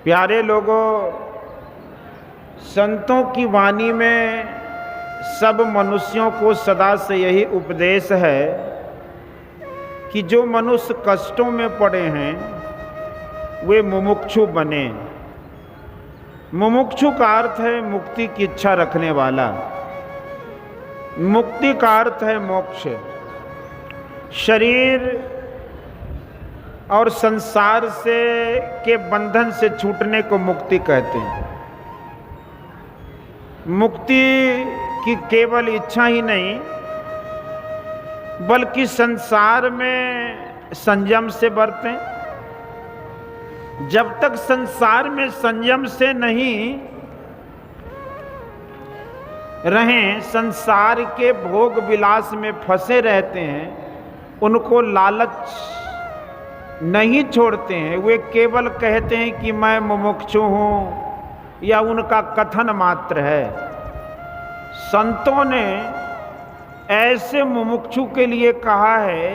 प्यारे लोगों, संतों की वाणी में सब मनुष्यों को सदा से यही उपदेश है कि जो मनुष्य कष्टों में पड़े हैं वे मुमुक्षु बने। मुमुक्षु का अर्थ है मुक्ति की इच्छा रखने वाला। मुक्ति का अर्थ है मोक्ष। शरीर और संसार से के बंधन से छूटने को मुक्ति कहते हैं। मुक्ति की केवल इच्छा ही नहीं बल्कि संसार में संयम से बरतें। जब तक संसार में संयम से नहीं रहें, संसार के भोग विलास में फंसे रहते हैं, उनको लालच नहीं छोड़ते हैं, वे केवल कहते हैं कि मैं मुमुक्षु हूँ, या उनका कथन मात्र है। संतों ने ऐसे मुमुक्षु के लिए कहा है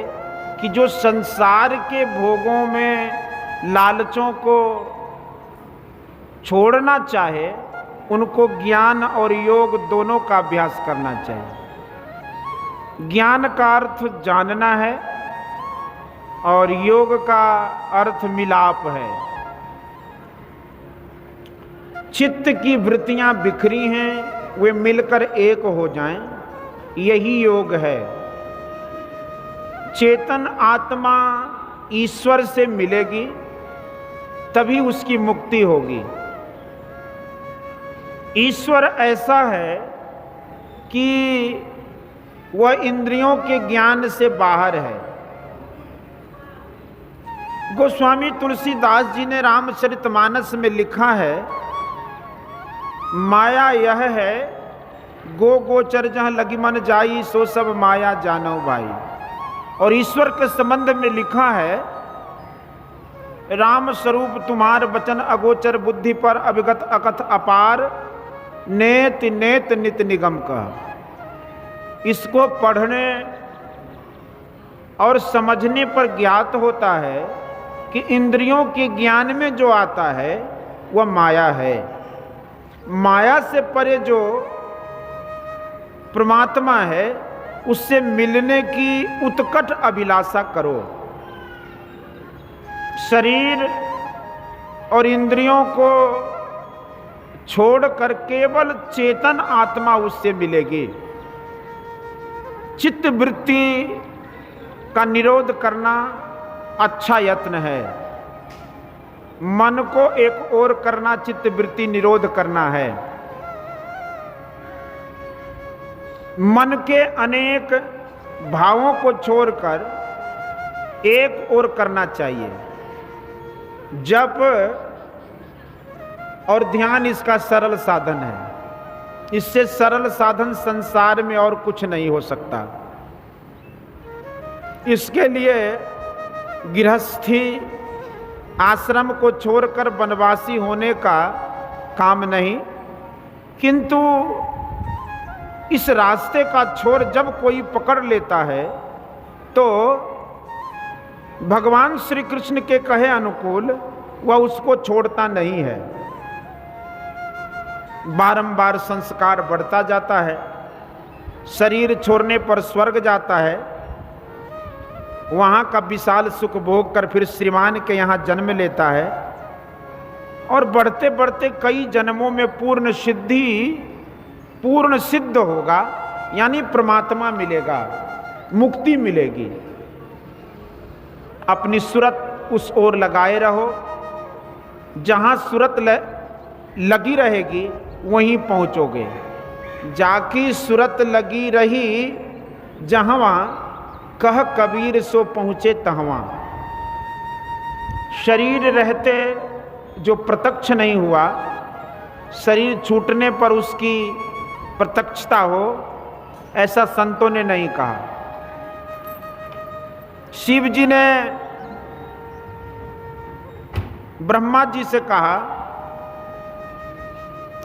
कि जो संसार के भोगों में लालचों को छोड़ना चाहे, उनको ज्ञान और योग दोनों का अभ्यास करना चाहिए। ज्ञान का अर्थ जानना है और योग का अर्थ मिलाप है। चित्त की वृत्तियां बिखरी हैं, वे मिलकर एक हो जाएं, यही योग है। चेतन आत्मा ईश्वर से मिलेगी तभी उसकी मुक्ति होगी। ईश्वर ऐसा है कि वह इंद्रियों के ज्ञान से बाहर है। गोस्वामी तुलसीदास जी ने रामचरितमानस में लिखा है, माया यह है गो गोचर जहाँ लगी मन जाई, सो सब माया जानो भाई। और ईश्वर के संबंध में लिखा है, राम स्वरूप तुम्हार वचन अगोचर, बुद्धि पर अभिगत अकथ अपार, नेत नेत नित निगम कह। इसको पढ़ने और समझने पर ज्ञात होता है कि इंद्रियों के ज्ञान में जो आता है वह माया है। माया से परे जो परमात्मा है उससे मिलने की उत्कट अभिलाषा करो। शरीर और इंद्रियों को छोड़कर केवल चेतन आत्मा उससे मिलेगी। चित्त वृत्ति का निरोध करना अच्छा यत्न है। मन को एक ओर करना चित्त वृत्ति निरोध करना है। मन के अनेक भावों को छोड़कर एक ओर करना चाहिए। जप और ध्यान इसका सरल साधन है। इससे सरल साधन संसार में और कुछ नहीं हो सकता। इसके लिए गृहस्थी आश्रम को छोड़कर वनवासी होने का काम नहीं, किंतु इस रास्ते का छोर जब कोई पकड़ लेता है तो भगवान श्री कृष्ण के कहे अनुकूल वह उसको छोड़ता नहीं है। बारंबार संस्कार बढ़ता जाता है। शरीर छोड़ने पर स्वर्ग जाता है, वहाँ का विशाल सुख भोग कर फिर श्रीमान के यहाँ जन्म लेता है और बढ़ते बढ़ते कई जन्मों में पूर्ण सिद्ध होगा, यानी परमात्मा मिलेगा, मुक्ति मिलेगी। अपनी सूरत उस ओर लगाए रहो, जहाँ सूरत लगी रहेगी वहीं पहुँचोगे। जाकी सूरत लगी रही जहाँ, कह कबीर सो पहुँचे तहवां। शरीर रहते जो प्रत्यक्ष नहीं हुआ, शरीर छूटने पर उसकी प्रत्यक्षता हो, ऐसा संतों ने नहीं कहा। शिव जी ने ब्रह्मा जी से कहा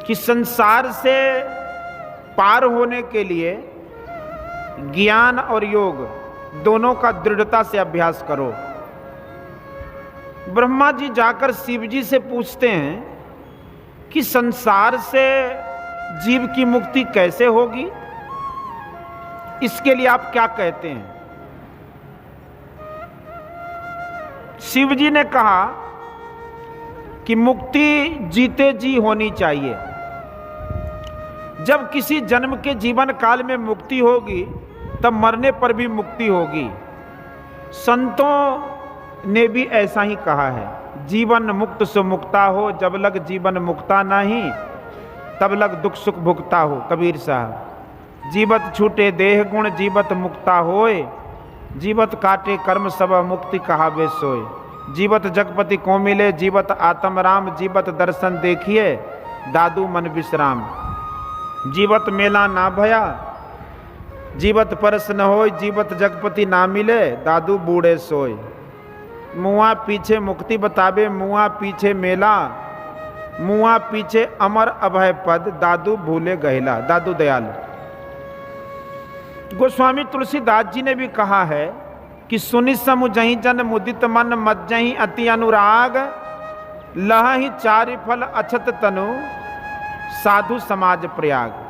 कि संसार से पार होने के लिए ज्ञान और योग दोनों का दृढ़ता से अभ्यास करो। ब्रह्मा जी जाकर शिव जी से पूछते हैं कि संसार से जीव की मुक्ति कैसे होगी, इसके लिए आप क्या कहते हैं। शिव जी ने कहा कि मुक्ति जीते जी होनी चाहिए। जब किसी जन्म के जीवन काल में मुक्ति होगी तब मरने पर भी मुक्ति होगी। संतों ने भी ऐसा ही कहा है, जीवन मुक्त सो मुक्ता हो, जब लग जीवन मुक्ता नहीं तब लग दुख सुख भुगता हो। कबीर साहब। जीवत छूटे देह गुण जीवत मुक्ता होए, जीवत काटे कर्म सब मुक्ति कहावे सोए। जीवत जगपति को मिले जीवत आत्म राम, जीवत दर्शन देखिए दादू मन विश्राम। जीवत मेला ना भया जीवत परस न होय, जीवत जगपति ना मिले दादू बूढ़े सोए। मुआ पीछे मुक्ति बतावे मुआ पीछे मेला, मुआ पीछे अमर अभय पद दादू भूले गहला। दादू दयाल। गोस्वामी तुलसीदास जी ने भी कहा है कि सुनि समु जहीं जन मुदित मन मत जहीं अति अनुराग, लहहि चारि फल अछत तनु साधु समाज प्रयाग।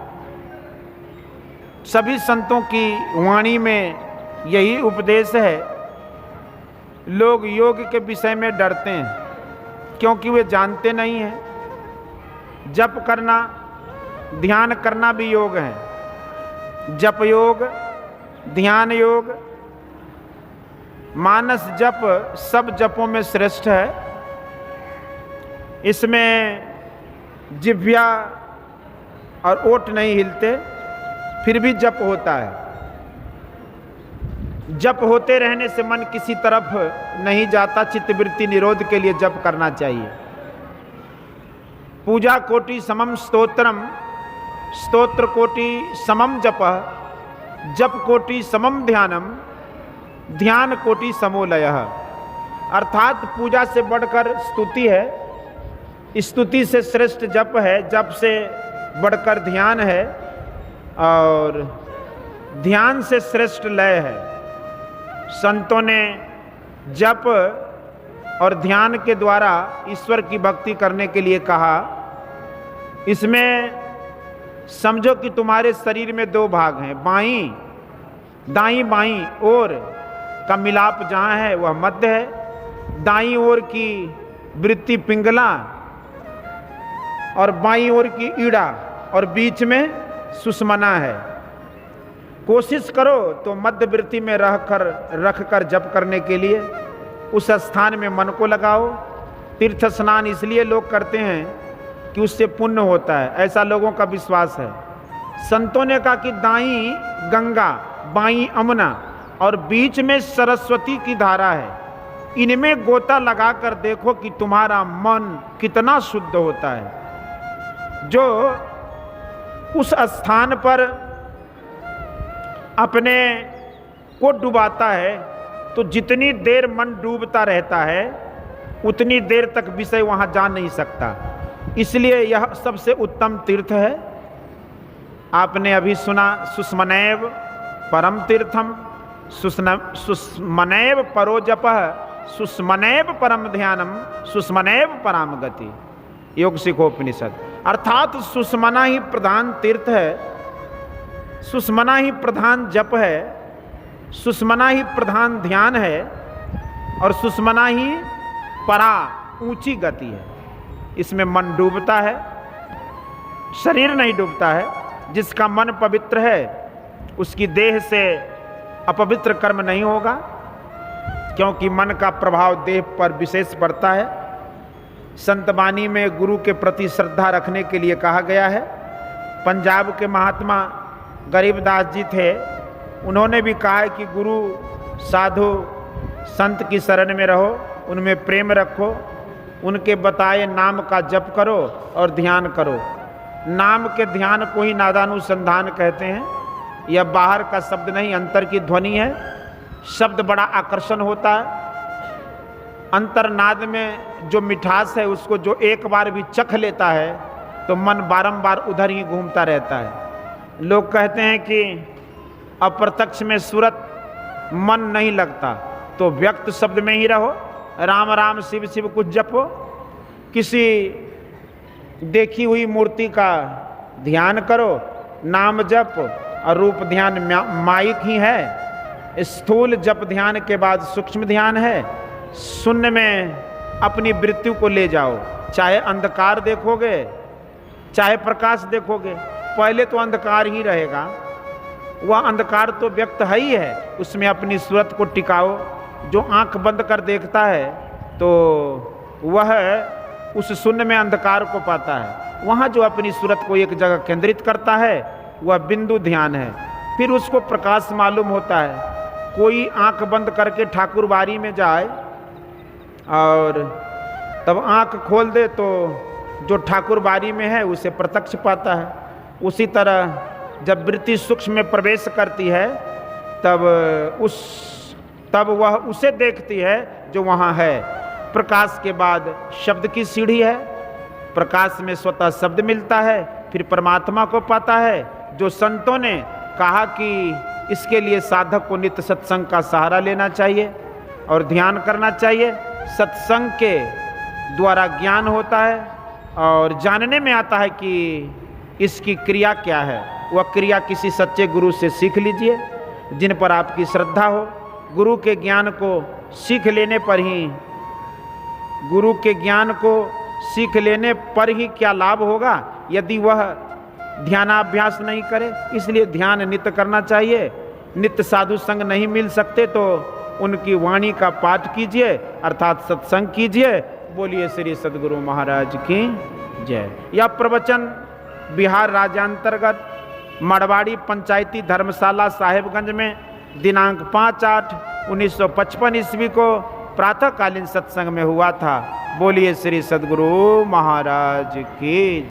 सभी संतों की वाणी में यही उपदेश है। लोग योग के विषय में डरते हैं क्योंकि वे जानते नहीं हैं। जप करना ध्यान करना भी योग है। जप योग, ध्यान योग, मानस जप सब जपों में श्रेष्ठ है। इसमें जिह्वा और ओठ नहीं हिलते फिर भी जप होता है। जप होते रहने से मन किसी तरफ नहीं जाता। चित्तवृत्ति निरोध के लिए जप करना चाहिए। पूजा कोटि समम स्तोत्रम, स्तोत्र कोटि समम जपः, जप कोटि समम ध्यानम, ध्यान कोटि समोलयः। अर्थात पूजा से बढ़कर स्तुति है, स्तुति से श्रेष्ठ जप है, जप से बढ़कर ध्यान है और ध्यान से श्रेष्ठ लय है। संतों ने जप और ध्यान के द्वारा ईश्वर की भक्ति करने के लिए कहा। इसमें समझो कि तुम्हारे शरीर में दो भाग हैं, बाईं दाईं बाईं ओर का मिलाप जहाँ है वह मध्य है, दाईं ओर की वृत्ति पिंगला और बाईं ओर की ईड़ा और बीच में सुषमना है। कोशिश करो तो मध्य वृत्ति में रखकर जप करने के लिए उस स्थान में मन को लगाओ। तीर्थ स्नान इसलिए लोग करते हैं कि उससे पुण्य होता है, ऐसा लोगों का विश्वास है। संतों ने कहा कि दाईं गंगा, बाईं अमना और बीच में सरस्वती की धारा है, इनमें गोता लगाकर देखो कि तुम्हारा मन कितना शुद्ध होता है। जो उस स्थान पर अपने को डुबाता है तो जितनी देर मन डूबता रहता है उतनी देर तक विषय वहाँ जा नहीं सकता। इसलिए यह सबसे उत्तम तीर्थ है। आपने अभी सुना सुष्मनैव परम तीर्थम, सुष्मनैव परो जपः, सुष्मनैव परम ध्यानम, सुष्मनैव पराम गति। योग सिखोपनिषद। अर्थात सुषमना ही प्रधान तीर्थ है, सुषमना ही प्रधान जप है, सुषमना ही प्रधान ध्यान है और सुषमना ही परा ऊंची गति है। इसमें मन डूबता है, शरीर नहीं डूबता है। जिसका मन पवित्र है उसकी देह से अपवित्र कर्म नहीं होगा, क्योंकि मन का प्रभाव देह पर विशेष पड़ता है। संत वाणी में गुरु के प्रति श्रद्धा रखने के लिए कहा गया है। पंजाब के महात्मा गरीबदास जी थे, उन्होंने भी कहा है कि गुरु साधु संत की शरण में रहो, उनमें प्रेम रखो, उनके बताए नाम का जप करो और ध्यान करो। नाम के ध्यान को ही नादानुसंधान कहते हैं। यह बाहर का शब्द नहीं, अंतर की ध्वनि है। शब्द बड़ा आकर्षण होता है। अंतर्नाद में जो मिठास है उसको जो एक बार भी चख लेता है तो मन बारंबार उधर ही घूमता रहता है। लोग कहते हैं कि अप्रत्यक्ष में सूरत मन नहीं लगता, तो व्यक्त शब्द में ही रहो। राम राम शिव शिव कुछ जपो, किसी देखी हुई मूर्ति का ध्यान करो, नाम जप और रूप ध्यान माइक ही है। स्थूल जप ध्यान के बाद सूक्ष्म ध्यान है। शून्य में अपनी मृत्यु को ले जाओ, चाहे अंधकार देखोगे चाहे प्रकाश देखोगे, पहले तो अंधकार ही रहेगा, वह अंधकार तो व्यक्त है ही है, उसमें अपनी सूरत को टिकाओ। जो आंख बंद कर देखता है तो वह उस शून्य में अंधकार को पाता है। वहाँ जो अपनी सूरत को एक जगह केंद्रित करता है वह बिंदु ध्यान है, फिर उसको प्रकाश मालूम होता है। कोई आंख बंद करके ठाकुर बाड़ी में जाए और तब आंख खोल दे तो जो ठाकुर बाड़ी में है उसे प्रत्यक्ष पाता है। उसी तरह जब वृत्ति सूक्ष्म में प्रवेश करती है तब वह उसे देखती है जो वहाँ है। प्रकाश के बाद शब्द की सीढ़ी है, प्रकाश में स्वतः शब्द मिलता है, फिर परमात्मा को पाता है। जो संतों ने कहा कि इसके लिए साधक को नित्य सत्संग का सहारा लेना चाहिए और ध्यान करना चाहिए। सत्संग के द्वारा ज्ञान होता है और जानने में आता है कि इसकी क्रिया क्या है। वह क्रिया किसी सच्चे गुरु से सीख लीजिए जिन पर आपकी श्रद्धा हो। गुरु के ज्ञान को सीख लेने पर ही क्या लाभ होगा यदि वह ध्यानाभ्यास नहीं करे। इसलिए ध्यान नित्य करना चाहिए। नित्य साधु संग नहीं मिल सकते तो उनकी वाणी का पाठ कीजिए अर्थात सत्संग कीजिए। बोलिए श्री सद्गुरु महाराज की जय। यह प्रवचन बिहार राज्यांतर्गत मड़वाड़ी पंचायती धर्मशाला साहेबगंज में दिनांक 5/8/1955 ईस्वी को प्रातःकालीन सत्संग में हुआ था। बोलिए श्री सद्गुरु महाराज की।